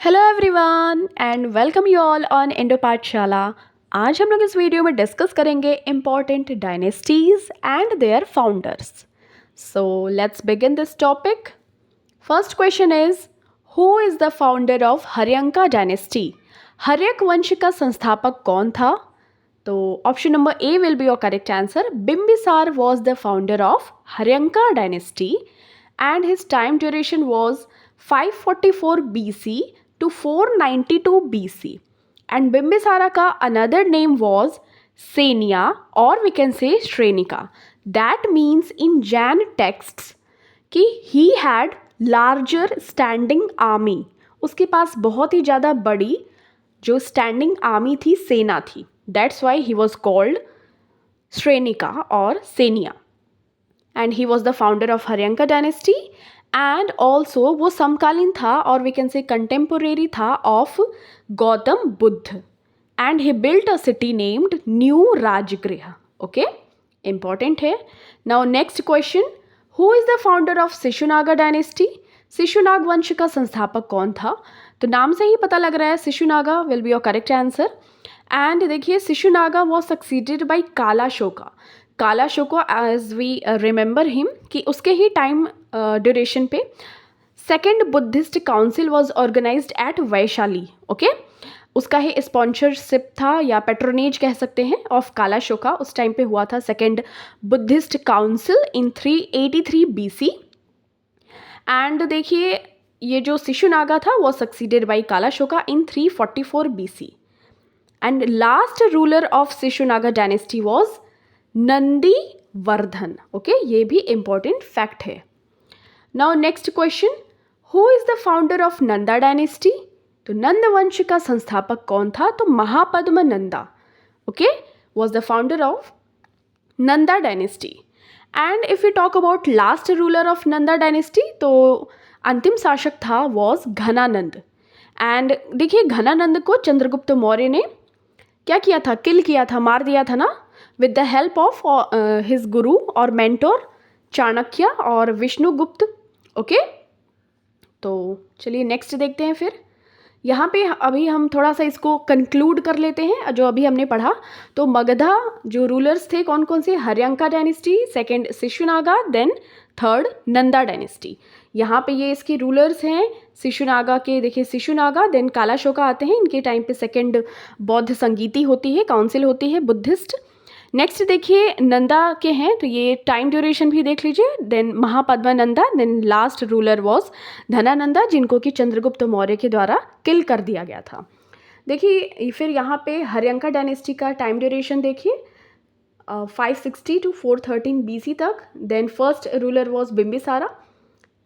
Hello everyone and welcome you all on Indo Pathshala. आज हम लोग इस वीडियो में डिस्कस करेंगे important dynasties and their founders. So let's begin this topic. First question is who is the founder of Haryanka dynasty? Haryak वंश का संस्थापक कौन था? तो option number A will be your correct answer. Bimbisara was the founder of Haryanka dynasty and his time duration was 544 BC to 492 BC. And Bimbisara ka another name was Senia, or we can say Shrenika. That means in Jain texts कि he had larger standing army. उसके पास बहुत ही ज़्यादा बड़ी जो standing army थी, सेना थी. That's why he was called Shrenika or Senia. And he was the founder of Haryanka dynasty and also वो समकालीन था और वी कैन से कंटेम्पोरेरी था of Gautam Buddha and he built a city named new Rajgriha. Okay, important है. Now next question, who is the founder of Shishunaga dynasty? Shishunag वंश का संस्थापक कौन था? तो नाम से ही पता लग रहा है Shishunaga will be your correct answer. And देखिए, Shishunaga was succeeded by Kalashoka. Kalashoka as we remember him कि उसके ही टाइम ड्यूरेशन पे second Buddhist council was organized at Vaishali. Okay, उसका ही स्पॉन्सरशिप था या पेट्रोनेज कह सकते हैं ऑफ कालाशोका. उस टाइम पे हुआ था second Buddhist council in 383 BC. And देखिए, ये जो शिशुनागा था वो succeeded by Kalashoka in 344 BC. And last ruler of Shishunaga dynasty was Nandi Vardhan. Okay, ये भी इंपॉर्टेंट फैक्ट है. Now next question, who is the founder of Nanda dynasty? तो नंद वंश का संस्थापक कौन था? तो Mahapadma Nanda. Okay, was the founder of Nanda dynasty. And if you talk about last ruler of Nanda dynasty, तो अंतिम शासक था वॉज घनानंद. एंड देखिए, घनानंद को चंद्रगुप्त मौर्य ने क्या किया था? किल किया था, मार दिया था ना, with the help of his guru और mentor चाणक्य और विष्णुगुप्त. ओके, तो चलिए नेक्स्ट देखते हैं. फिर यहाँ पे अभी हम थोड़ा सा इसको कंक्लूड कर लेते हैं जो अभी हमने पढ़ा. तो मगधा जो रूलर्स थे कौन कौन से? Haryanka dynasty, second Shishunaga, then third Nanda dynasty. यहाँ पे ये इसके रूलर्स हैं शिशुनागा के. देखिए, शिशुनागा देन कालाशोका आते हैं. इनके टाइम पे सेकेंड बौद्ध संगीति होती है, काउंसिल होती है बुद्धिस्ट. नेक्स्ट देखिए, नंदा के हैं, तो ये टाइम ड्यूरेशन भी देख लीजिए. Then Mahapadmananda, then last ruler was Dhanananda, जिनको कि चंद्रगुप्त मौर्य के द्वारा किल कर दिया गया था. देखिए, फिर यहाँ पे हर्यंका डायनेस्टी का टाइम ड्यूरेशन देखिए, 560 to 413 BC तक. Then first ruler was Bimbisara,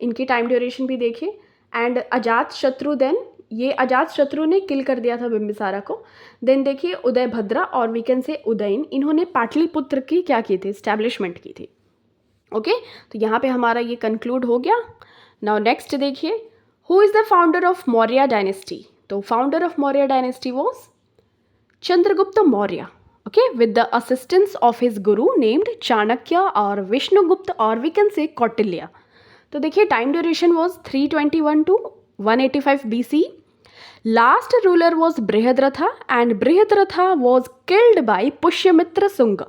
इनकी टाइम ड्यूरेशन भी देखिए. एंड अजात शत्रु, देन ये अजात शत्रु ने किल कर दिया था बिम्बिसारा को. देन देखिए, उदयभद्रा और वी कैन से उदयन, इन्होंने पाटलिपुत्र की क्या की थी? एस्टैब्लिशमेंट की थी. ओके, तो यहाँ पे हमारा ये कंक्लूड हो गया. नाउ नेक्स्ट देखिए, who is the founder of Maurya dynasty? तो founder of Maurya dynasty was Chandragupta Maurya. Okay, with the assistance of his guru named Chanakya और विष्णुगुप्त और वी कैन से कौटिल्य. तो देखिए, time duration was 321 to 185 BC. Last ruler was Brihadratha and Brihadratha was killed by Pushyamitra Sunga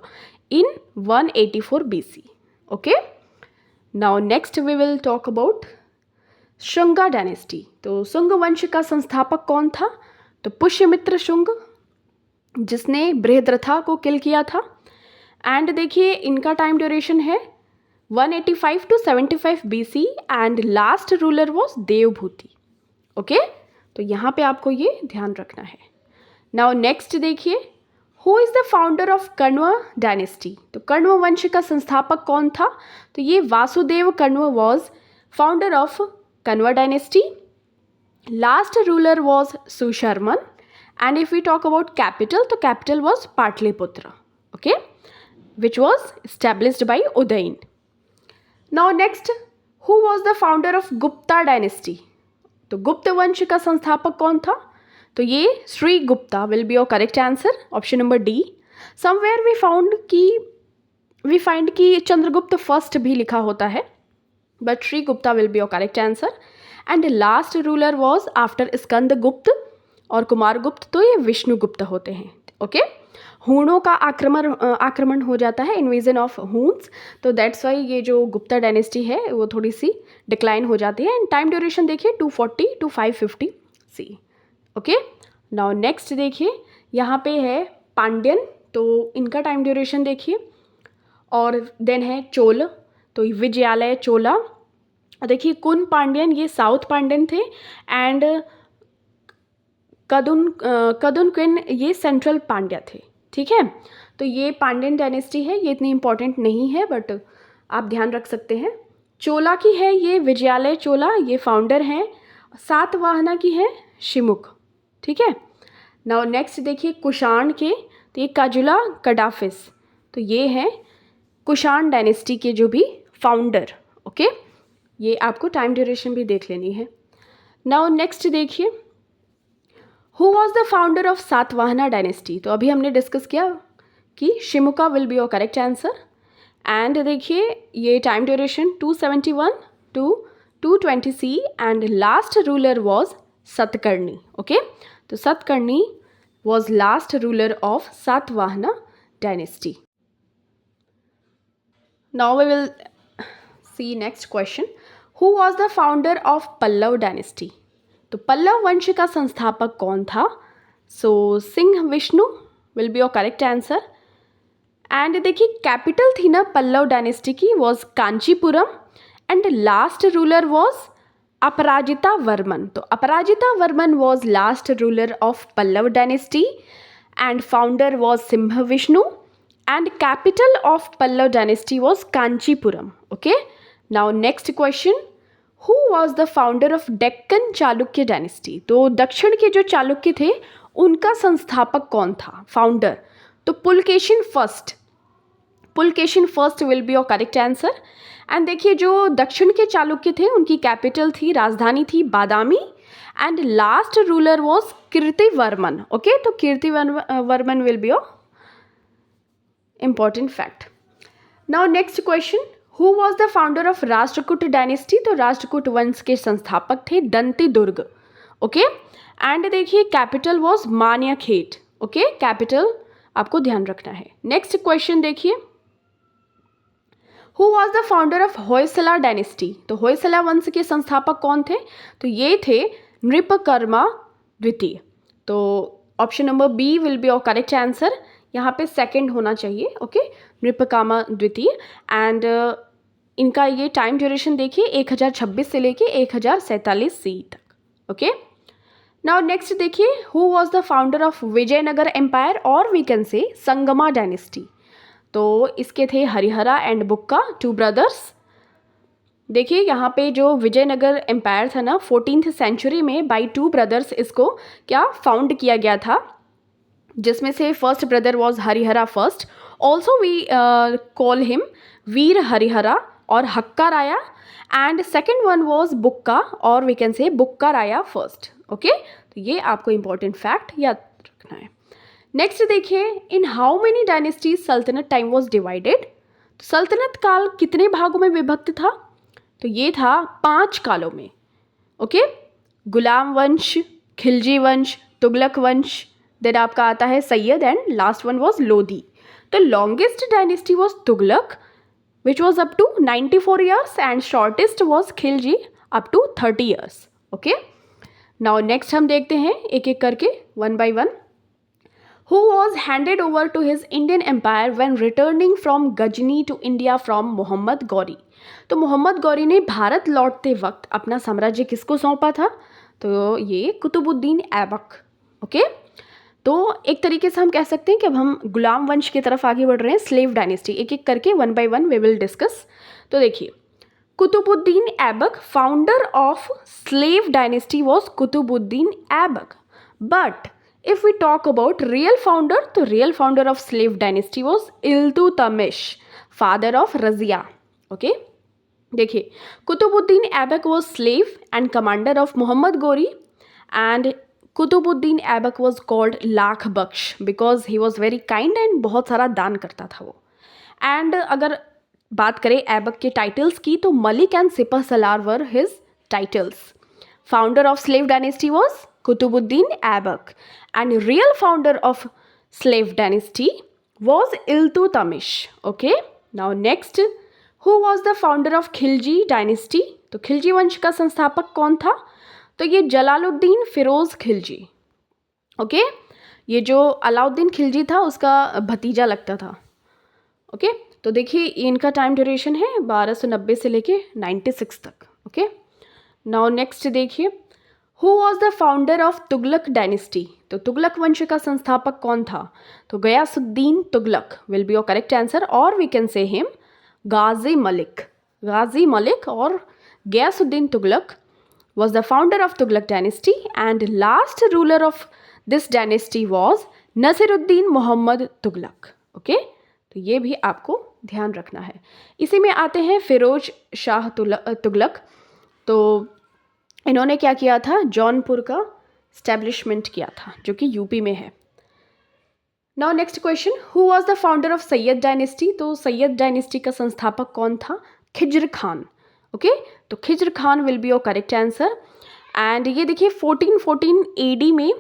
in 184 BC. Okay. Now next we will talk about Shunga dynasty. तो शुंग वंश का संस्थापक कौन था? तो पुष्यमित्र शुंग, जिसने बृहद्रथा को किल किया था. एंड देखिए, इनका टाइम ड्यूरेशन है 185 to 75 BC and last ruler was Devabhuti. Okay, तो यहाँ पे आपको ये ध्यान रखना है. नाउ नेक्स्ट देखिए, who is the founder of Kanva dynasty? तो कण्व वंश का संस्थापक कौन था? तो ये Vasudeva Kanva was founder of Kanva dynasty. Last ruler was Susharman. And if we talk about capital, तो capital was Pataliputra. Okay, which was established by Udayan. Now next, who was the founder of Gupta dynasty? तो गुप्त वंश का संस्थापक कौन था? तो ये Shri Gupta will be your correct answer. Option number D. Somewhere we find कि चंद्रगुप्त फर्स्ट भी लिखा होता है, but Shri Gupta will be your correct answer. And last ruler was after Skanda Gupta और कुमार गुप्त, तो ये विष्णु गुप्त होते हैं. ओके, हूणों का आक्रमण हो जाता है, इन्वेजन ऑफ हून्स, तो दैट्स वाई ये जो गुप्ता डायनेस्टी है वो थोड़ी सी डिक्लाइन हो जाती है. एंड टाइम ड्यूरेशन देखिए 240 to 550 C. Okay, now next देखिए यहाँ पे है पांड्यन, तो इनका टाइम ड्यूरेशन देखिए. और देन है चोल, तो विजयालय चोला. देखिए कुन पांड्यन ये साउथ पांड्यन थे, एंड कदुनक्विन ये सेंट्रल पांड्या थे. ठीक है, तो ये पांड्यन डायनेस्टी है, ये इतनी इंपॉर्टेंट नहीं है बट आप ध्यान रख सकते हैं. चोला की है ये विजयालय चोला, ये फाउंडर हैं. सातवाहना की है शिमुख. ठीक है, नाउ नेक्स्ट देखिए कुषाण के, तो ये काजुला कडाफिस, तो ये हैं कुषाण डायनेस्टी के जो भी फाउंडर. ओके, ये आपको टाइम ड्यूरेशन भी देख लेनी है. नाउ नेक्स्ट देखिए who was the founder of Satavahana dynasty, तो अभी हमने डिस्कस किया कि Simuka will be your correct answer. And देखिए ये time duration 271 to 220 C, and last ruler was Satakarni. Okay, तो Satakarni was last ruler of Satavahana dynasty. Now we will see next question. Who was the founder of Pallava dynasty, तो पल्लव वंश का संस्थापक कौन था? सो Singh Vishnu will be your correct answer. And देखिए capital थी ना पल्लव डायनेस्टी की was Kanchipuram, and last ruler was Aparajita Varman. तो Aparajita Varman was last ruler of Pallava dynasty, and founder was Simha Vishnu, and capital of Pallava dynasty was Kanchipuram. Okay, now next question. Who was the founder of Deccan Chalukya dynasty, तो दक्षिण के जो चालुक्य थे उनका संस्थापक कौन था, फाउंडर? तो Pulakeshin first. Pulakeshin first will be your correct answer. And देखिए जो दक्षिण के चालुक्य थे उनकी कैपिटल थी, राजधानी थी Badami, and last ruler was Kirtivarman. Okay, तो Kirtivarman will be your important fact. Now next question. Who was the founder of Rashtrakuta dynasty, तो राष्ट्रकूट वंश के संस्थापक थे दंती दुर्ग. ओके, एंड देखिए capital was Manyakheta. Okay, capital आपको ध्यान रखना है. नेक्स्ट क्वेश्चन देखिए. Who was the founder of Hoysala dynasty, तो होयसला वंश के संस्थापक कौन थे? तो ये थे नृपकर्मा द्वितीय. तो option number B will be your correct answer. यहाँ पे सेकंड होना चाहिए. ओके, नृपकामा द्वितीय. एंड इनका ये टाइम ड्यूरेशन देखिए 1026 से लेके 1047 सी तक. ओके, नाउ नेक्स्ट देखिए. Who was the founder of Vijayanagara empire, और we can say Sangama dynasty. तो इसके थे हरिहरा एंड बुक्का, 2 ब्रदर्स. देखिए यहाँ पे जो विजयनगर एम्पायर था ना 14th सेंचुरी में बाई 2 ब्रदर्स इसको क्या फाउंड किया गया था, जिसमें से first brother was Harihara first. Also we call him Veer Harihara और Hakka Raya, and second one was Bukka, और वी कैन से बुक्का राया फर्स्ट. ओके, तो ये आपको इंपॉर्टेंट फैक्ट याद रखना है. नेक्स्ट देखिए. इन हाउ मेनी डायनेस्टीज सल्तनत टाइम वॉज डिवाइडेड, तो सल्तनत काल कितने भागों में विभक्त था? तो ये था 5 कालों में. ओके, गुलाम वंश, खिलजी वंश, तुगलक वंश, देन आपका आता है Sayyid, and last one was Lodi. तो longest dynasty was Tughlaq which was up to 94 years, एंड shortest was Khalji up to 30 years. Okay, now next हम देखते हैं एक एक करके one by one. Who was handed over to his Indian empire when returning from Ghazni to India from Mohammad Ghori. तो मोहम्मद गौरी ने भारत लौटते वक्त अपना साम्राज्य किसको सौंपा था? तो ये कुतुबुद्दीन ऐबक. ओके, तो एक तरीके से हम कह सकते हैं कि अब हम गुलाम वंश की तरफ आगे बढ़ रहे हैं, स्लेव डायनेस्टी. एक एक करके one by one we will discuss. तो देखिए Qutubuddin Aibak, founder of slave dynasty was Qutubuddin Aibak. But if we talk about real founder, तो real founder of slave dynasty was Iltutmish, father of Razia. Okay, देखिए Qutubuddin Aibak was slave and commander of Muhammad Ghori, and Qutubuddin Aibak was called lakh Bakhsh because he was very kind and बहुत सारा दान करता था वो. And अगर बात करें ऐबक के टाइटल्स की, तो Malik and Sipah Salar were his titles. founder of slave dynasty was Kutubuddin Aibak, and real founder of slave dynasty was Iltutmish. Okay, now next, who was the founder of Khilji dynasty? तो खिलजी वंश का संस्थापक कौन था? तो ये जलालुद्दीन फिरोज खिलजी. ओके, ये जो अलाउद्दीन खिलजी था उसका भतीजा लगता था. ओके, तो देखिए इनका टाइम ड्यूरेशन है 1290 से लेके 96 तक. ओके, नाउ नेक्स्ट देखिए, who was the founder of Tughlaq dynasty? तो तुगलक वंश का संस्थापक कौन था? तो Ghiyasuddin Tughlaq will be your correct answer, और we can say him Ghazi Malik. Ghazi Malik और Ghiyasuddin Tughlaq was the founder of Tughlaq dynasty, and last ruler of this dynasty was Nasiruddin Muhammad Tughlaq. Okay, तो ये भी आपको ध्यान रखना है. इसी में आते हैं फिरोज शाह तुगलक. तो इन्होंने क्या किया था? जौनपुर का स्टैब्लिशमेंट किया था जो कि यूपी में है. Now next question, who was the founder of Syed dynasty? तो सैयद डायनेस्टी का संस्थापक कौन था? खिज्र खान. ओके, तो Khizr Khan will be your correct answer. And ये देखिए 1414 AD में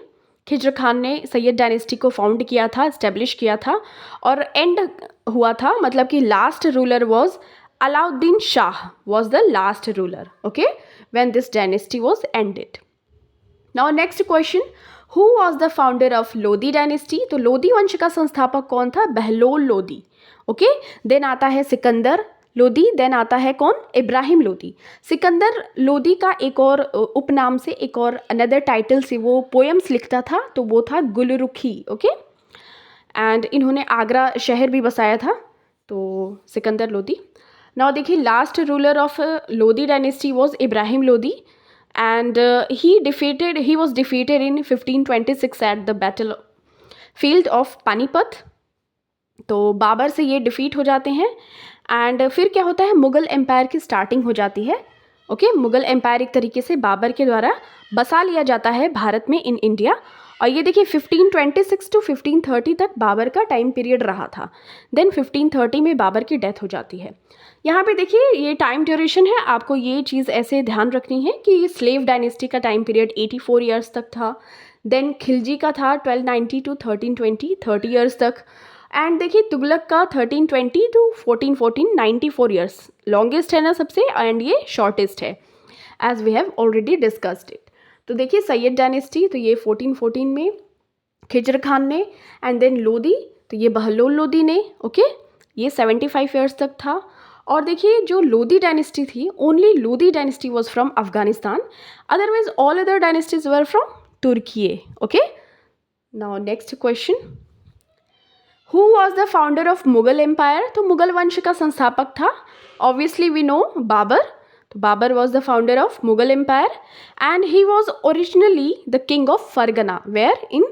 खिज्र खान ने सैयद डायनेस्टी को फाउंड किया था, इस्टेब्लिश किया था, और एंड हुआ था, मतलब कि last ruler was Alauddin Shah was the last ruler. Okay, when this dynasty was ended. Now next question, who was the founder of Lodi dynasty? तो लोदी वंश का संस्थापक कौन था? बहलोल लोदी. ओके, देन आता है सिकंदर लोदी, देन आता है कौन? इब्राहिम लोदी. सिकंदर लोदी का एक और उपनाम से, एक और अनदर टाइटल से वो पोएम्स लिखता था, तो वो था गुलरुखी. ओके, एंड इन्होंने आगरा शहर भी बसाया था, तो सिकंदर लोदी. नाउ देखिए, last ruler of Lodi dynasty was Ibrahim Lodi, and he was defeated in 1526 at the battlefield of Panipat. तो बाबर से ये डिफीट हो जाते हैं, एंड फिर क्या होता है? मुग़ल एम्पायर की स्टार्टिंग हो जाती है. ओके, मुग़ल एम्पायर एक तरीके से बाबर के द्वारा बसा लिया जाता है भारत में, इन इंडिया. और ये देखिए 1526 टू 1530 तक बाबर का टाइम पीरियड रहा था. देन 1530 में बाबर की डेथ हो जाती है. यहाँ पे देखिए ये टाइम ड्यूरेशन है, आपको ये चीज़ ऐसे ध्यान रखनी है कि स्लेव डायनेस्टी का टाइम पीरियड 84 ईयर्स तक था. देन खिलजी का था 1290 टू 1320, 30 ईयर्स तक. एंड देखिए तुगलक का 1320 टू 1414, 94 ईयर्स. लॉन्गेस्ट है ना सबसे, एंड ये शॉर्टेस्ट है, as we have already discussed it. तो देखिए सैयद डायनेस्टी, तो ये 1414 में खिज्र खान ने, एंड देन लोदी, तो ये बहलोल लोदी ने. ओके, ये 75 ईयर्स तक था. और देखिए जो लोदी डायनेस्टी थी, only Lodi dynasty was from Afghanistan, otherwise all other dynasties were from Turkey. Okay, now next question, who was the founder of Mughal empire? तो मुगल वंश का संस्थापक था, ऑब्वियसली वी नो, बाबर. तो Babur was the founder of Mughal empire, and he was originally the king of Fergana, where in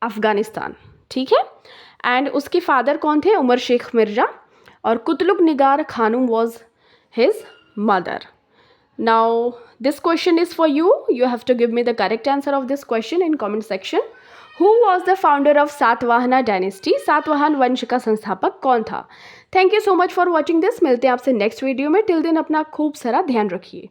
Afghanistan. ठीक है, and उसके father कौन थे? उमर शेख मिर्जा, और Qutlugh Nigar Khanum was his mother. Now this question is for you. You have to give me the correct answer of this question in comment section. Who was the founder of Satavahana dynasty? Satavahana वंश का संस्थापक कौन था? Thank you so much for watching this. मिलते हैं आपसे next video में. Till दिन अपना खूब सारा ध्यान रखिए.